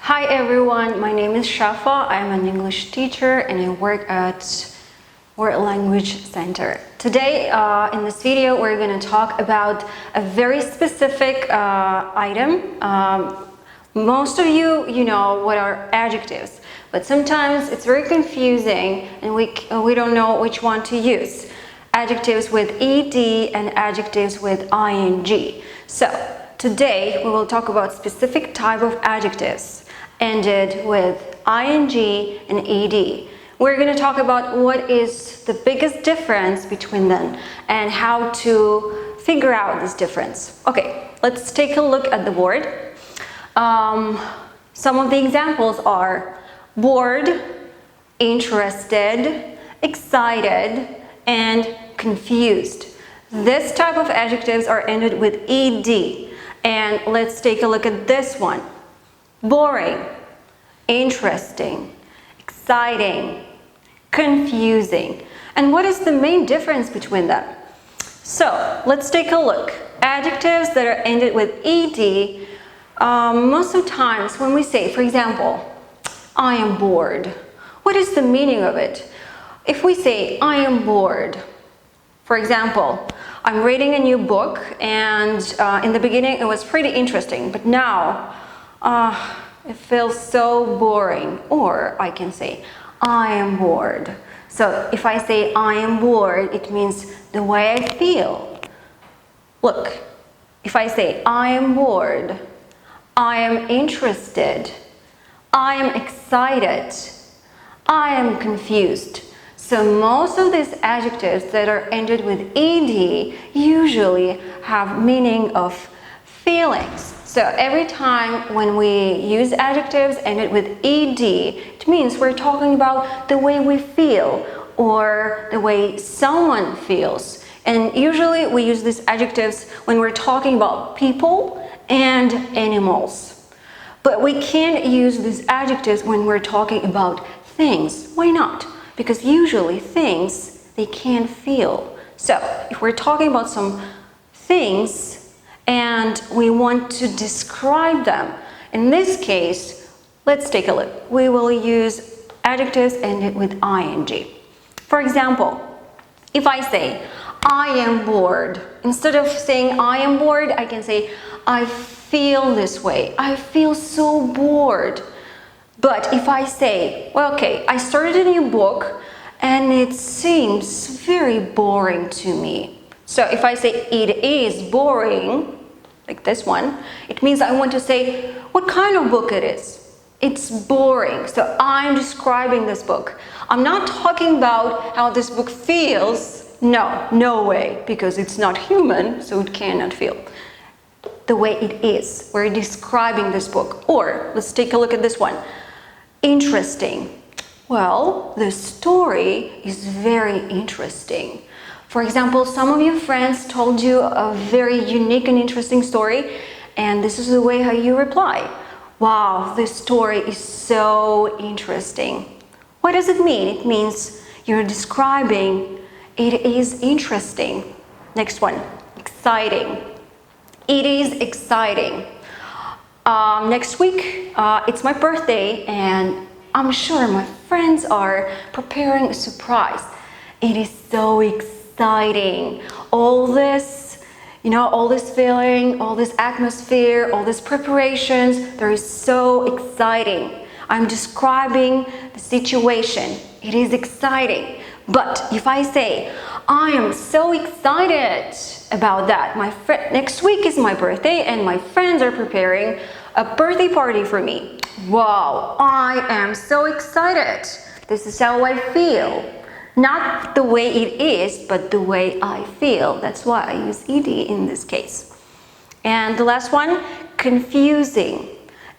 Hi everyone, my name is Şəfa. I'm an English teacher and I work at World Language Center. Today in this video we're going to talk about a very specific item. Most of you know what are adjectives, but sometimes it's very confusing and we don't know which one to use. Adjectives with ed and adjectives with ing. So today we will talk about specific type of adjectives ended with ing and ed. We're going to talk about what is the biggest difference between them and how to figure out this difference. Okay, let's take a look at the board. Some of the examples are bored, interested, excited, and confused. This type of adjectives are ended with ed. And let's take a look at this one. Boring, interesting, exciting, confusing. And what is the main difference between them? So let's take a look. Adjectives that are ended with ed, most of the times when we say, for example, I am bored. What is the meaning of it? If we say, I am bored, for example, I'm reading a new book and in the beginning it was pretty interesting, but now it feels so boring. Or I can say, I am bored. So if I say I am bored, it means the way I feel. Look, if I say I am bored, I am interested, I am excited, I am confused. So most of these adjectives that are ended with ed usually have meaning of feelings. So every time when we use adjectives ended with ed, it means we're talking about the way we feel or the way someone feels. And usually we use these adjectives when we're talking about people and animals. But we can't use these adjectives when we're talking about things. Why not? Because usually things, they can't feel. So if we're talking about some things and we want to describe them, in this case, let's take a look. We will use adjectives ended with ing. For example, if I say, I am bored, instead of saying I am bored, I can say, I feel this way. I feel so bored. But if I say, well, okay, I started a new book and it seems very boring to me. So if I say it is boring, like this one, it means I want to say what kind of book it is. It's boring. So I'm describing this book. I'm not talking about how this book feels. No way, because it's not human, so it cannot feel. The way it is, we're describing this book. Or let's take a look at this one. Interesting. Well, the story is very interesting. For example, some of your friends told you a very unique and interesting story, and this is the way how you reply. Wow, this story is so interesting. What does it mean? It means you're describing it is interesting. Next one, exciting. It is exciting. Next week, it's my birthday, and I'm sure my friends are preparing a surprise. It is so exciting. All this, all this feeling, all this atmosphere, all these preparations, they're so exciting. I'm describing the situation. It is exciting. But if I say, I am so excited about that. Next week is my birthday and my friends are preparing a birthday party for me. Wow, I am so excited. This is how I feel. Not the way it is, but the way I feel. That's why I use ed in this case. And the last one, confusing.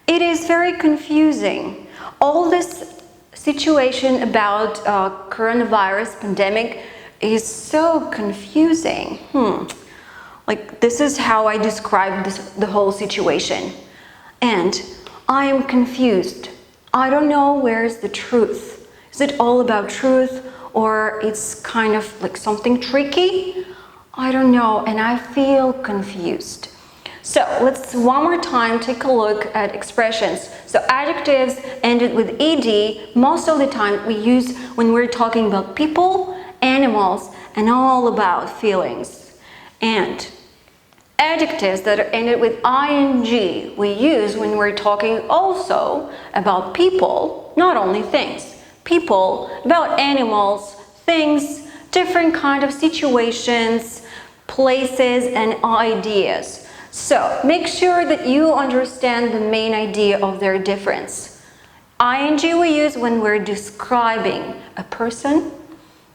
It is very confusing. All this situation about coronavirus pandemic is so confusing. Like this is how I describe the whole situation. And I am confused. I don't know where's the truth. Is it all about truth or it's kind of like something tricky? I don't know, and I feel confused. So let's one more time take a look at expressions. So adjectives ended with ed, most of the time we use when we're talking about people, animals, and all about feelings. And adjectives that are ended with ing we use when we're talking also about people, not only things. People, about animals, things, different kind of situations, places, and ideas. So make sure that you understand the main idea of their difference. ing we use when we're describing a person,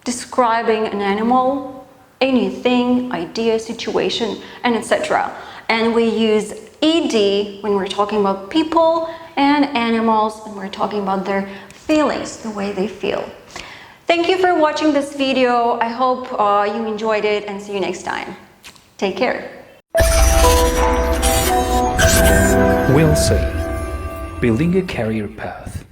describing an animal, anything, idea, situation, and etc. And we use ed when we're talking about people and animals, and we're talking about their feelings, the way they feel. Thank you for watching this video. I hope you enjoyed it, and see you next time. Take care. WLC, building a career path.